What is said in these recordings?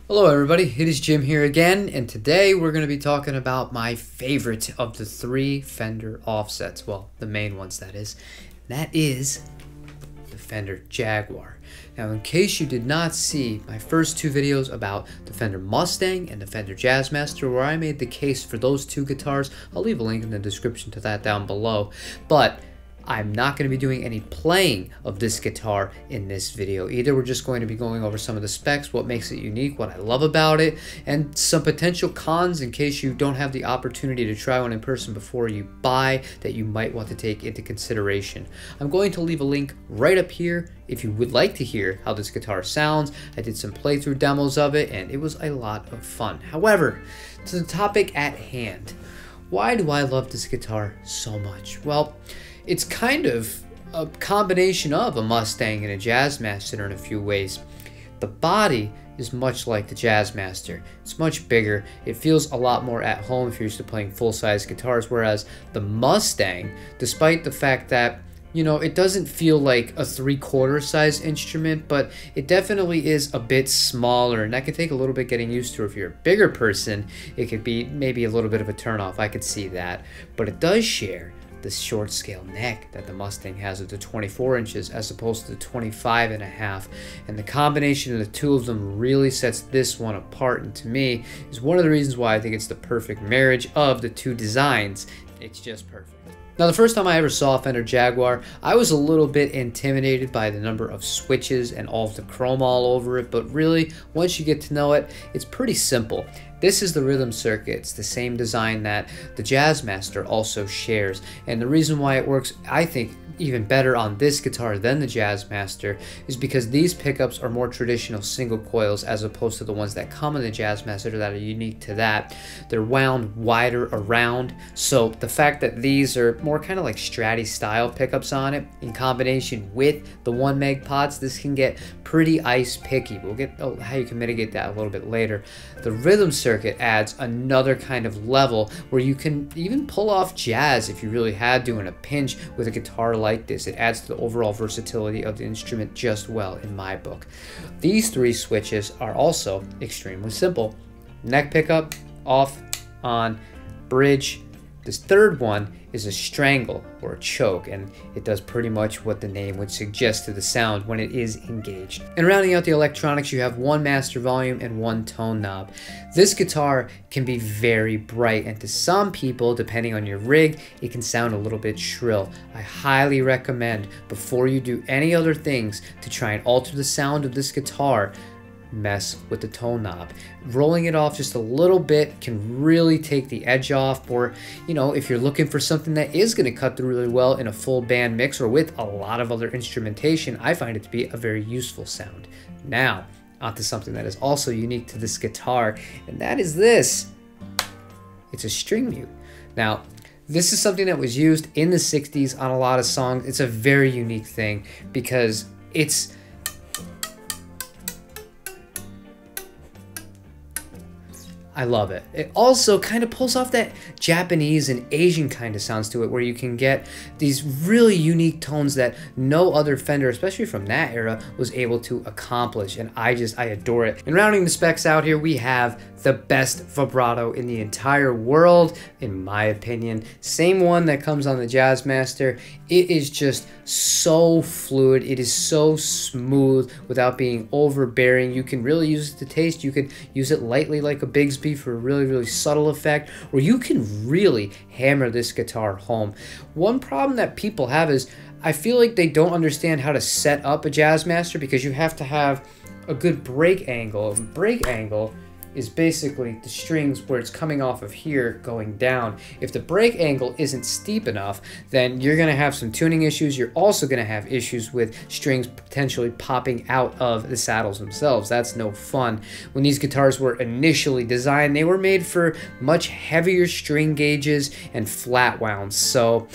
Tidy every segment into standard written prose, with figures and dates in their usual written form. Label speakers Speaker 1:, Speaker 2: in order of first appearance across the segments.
Speaker 1: Hello everybody, it is Jim here again, and today we're going to be talking about my favorite of the three Fender offsets. Well, the main ones, that is. That is the Fender Jaguar. Now, in case you did not see my first two videos about the Fender Mustang and the Fender Jazzmaster, where I made the case for those two guitars, I'll leave a link in the description to that down below. But I'm not going to be doing any playing of this guitar in this video either. We're just going to be going over some of the specs, what makes it unique, what I love about it, and some potential cons in case you don't have the opportunity to try one in person before you buy that you might want to take into consideration. I'm going to leave a link right up here if you would like to hear how this guitar sounds. I did some playthrough demos of it and it was a lot of fun. However, to the topic at hand, why do I love this guitar so much? Well, it's kind of a combination of a Mustang and a Jazzmaster in a few ways. The body is much like the Jazzmaster. It's much bigger. It feels a lot more at home if you're used to playing full-size guitars, whereas the Mustang, despite the fact that, you know, it doesn't feel like a 3/4 size instrument, but it definitely is a bit smaller, and that could take a little bit getting used to. If you're a bigger person, it could be maybe a little bit of a turnoff. I could see that. But it does share the short scale neck that the Mustang has at the 24 inches as opposed to the 25.5, and the combination of the two of them really sets this one apart, and to me is one of the reasons why I think it's the perfect marriage of the two designs. It's just perfect. Now, the first time I ever saw a Fender Jaguar, I was a little bit intimidated by the number of switches and all of the chrome all over it, but really, once you get to know it, it's pretty simple. This is the rhythm circuit. It's the same design that the Jazzmaster also shares, and the reason why it works, I think, even better on this guitar than the Jazzmaster is because these pickups are more traditional single coils as opposed to the ones that come in the Jazzmaster that are unique to that. They're wound wider around, so the fact that these are more kind of like Stratty style pickups on it in combination with the 1 meg pots, this can get pretty ice picky. We'll get how you can mitigate that a little bit later. The rhythm circuit adds another kind of level where you can even pull off jazz if you really had to in a pinch with a guitar like this. It adds to the overall versatility of the instrument just well in my book. These three switches are also extremely simple. Neck pickup, off, on, bridge. This third one is a strangle or a choke, and it does pretty much what the name would suggest to the sound when it is engaged. And rounding out the electronics, you have one master volume and one tone knob. This guitar can be very bright, and to some people, depending on your rig, it can sound a little bit shrill. I highly recommend, before you do any other things, to try and alter the sound of this guitar, mess with the tone knob. Rolling it off just a little bit can really take the edge off, or, you know, if you're looking for something that is going to cut through really well in a full band mix or with a lot of other instrumentation, I find it to be a very useful sound. Now, onto something that is also unique to this guitar, and that is this. It's a string mute. Now, this is something that was used in the 60s on a lot of songs. It's a very unique thing because it's I love it. It also kind of pulls off that Japanese and Asian kind of sounds to it, where you can get these really unique tones that no other Fender, especially from that era, was able to accomplish, and I adore it. And rounding the specs out here, we have the best vibrato in the entire world, in my opinion. Same one that comes on the Jazzmaster. It is just so fluid. It is so smooth without being overbearing. You can really use it to taste. You could use it lightly like a Bigsby for a really, really subtle effect, or you can really hammer this guitar home. One problem that people have is I feel like they don't understand how to set up a Jazzmaster, because you have to have a good break angle. A break angle is basically the strings where it's coming off of here going down. If the break angle isn't steep enough, then you're gonna have some tuning issues. You're also gonna have issues with strings potentially popping out of the saddles themselves. That's no fun. When these guitars were initially designed, they were made for much heavier string gauges and flat wounds. So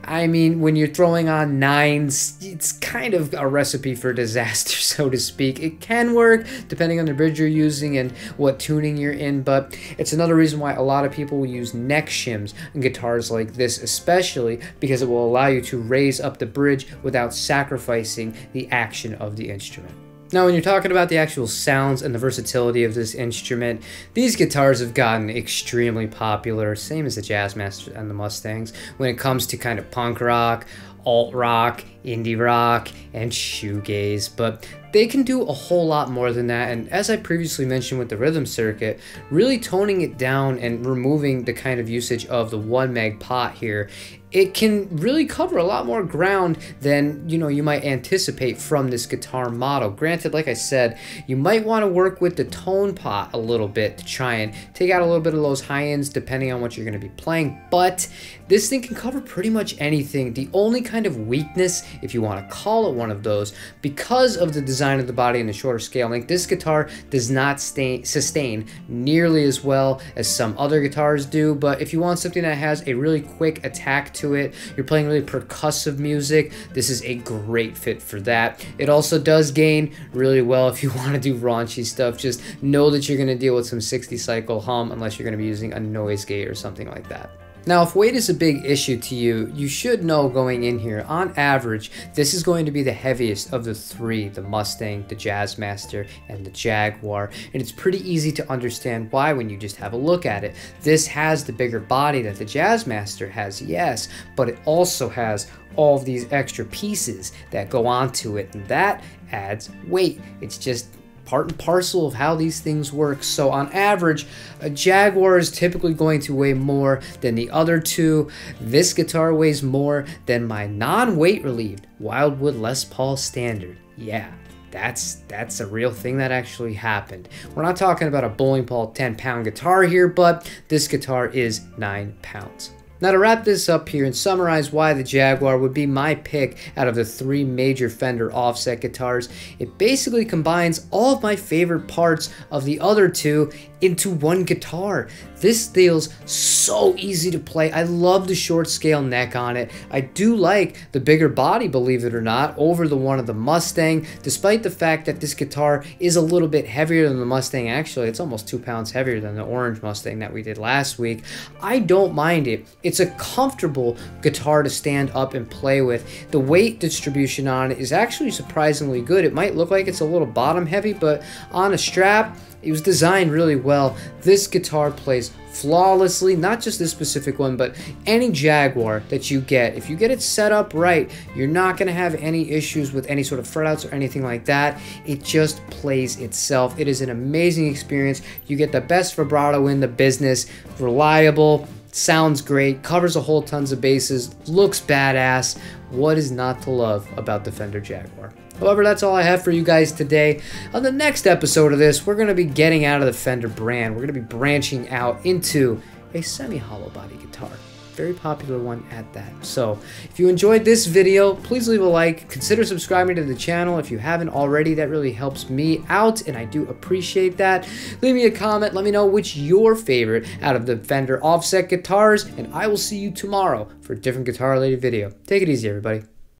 Speaker 1: I mean, when you're throwing on 9s, it's kind of a recipe for disaster, so to speak. It can work depending on the bridge you're using and what tuning you're in, but it's another reason why a lot of people will use neck shims in guitars like this, especially because it will allow you to raise up the bridge without sacrificing the action of the instrument. Now, when you're talking about the actual sounds and the versatility of this instrument, these guitars have gotten extremely popular, same as the Jazzmaster and the Mustangs, when it comes to kind of punk rock, alt rock, indie rock, and shoegaze, but they can do a whole lot more than that. And as I previously mentioned with the rhythm circuit, really toning it down and removing the kind of usage of the 1 meg pot here, it can really cover a lot more ground than you might anticipate from this guitar model. Granted, like I said, you might want to work with the tone pot a little bit to try and take out a little bit of those high ends depending on what you're going to be playing, but this thing can cover pretty much anything. The only kind of weakness, if you want to call it one of those, because of the design of the body and the shorter scale length, this guitar does not sustain nearly as well as some other guitars do. But if you want something that has a really quick attack to it, you're playing really percussive music, this is a great fit for that. It also does gain really well if you want to do raunchy stuff. Just know that you're going to deal with some 60 cycle hum unless you're going to be using a noise gate or something like that. Now, if weight is a big issue to you, you should know going in here, on average, this is going to be the heaviest of the three, the Mustang, the Jazzmaster, and the Jaguar. And it's pretty easy to understand why when you just have a look at it. This has the bigger body that the Jazzmaster has, yes, but it also has all of these extra pieces that go onto it, and that adds weight. It's just part and parcel of how these things work. So on average, a Jaguar is typically going to weigh more than the other two. This guitar weighs more than my non-weight relieved Wildwood Les Paul Standard. Yeah, that's a real thing that actually happened. We're not talking about a bowling ball 10-pound guitar here, but this guitar is 9 pounds. Now, to wrap this up here and summarize why the Jaguar would be my pick out of the three major Fender offset guitars, it basically combines all of my favorite parts of the other two into one guitar. This feels so easy to play. I love the short scale neck on it. I do like the bigger body, believe it or not, over the one of the Mustang, despite the fact that this guitar is a little bit heavier than the Mustang. Actually, it's almost 2 pounds heavier than the orange Mustang that we did last week. I don't mind it. It's a comfortable guitar to stand up and play with. The weight distribution on it is actually surprisingly good. It might look like it's a little bottom heavy, but on a strap, it was designed really well. This guitar plays flawlessly, not just this specific one, but any Jaguar that you get. If you get it set up right, you're not going to have any issues with any sort of fretouts or anything like that. It just plays itself. It is an amazing experience. You get the best vibrato in the business, reliable, sounds great, covers a whole tons of bases, looks badass. What is not to love about the Fender Jaguar? However, that's all I have for you guys today. On the next episode of this, we're going to be getting out of the Fender brand. We're going to be branching out into a semi-hollow body guitar. Very popular one at that. So if you enjoyed this video, please leave a like. Consider subscribing to the channel if you haven't already. That really helps me out, and I do appreciate that. Leave me a comment. Let me know which your favorite out of the Fender offset guitars, and I will see you tomorrow for a different guitar-related video. Take it easy, everybody.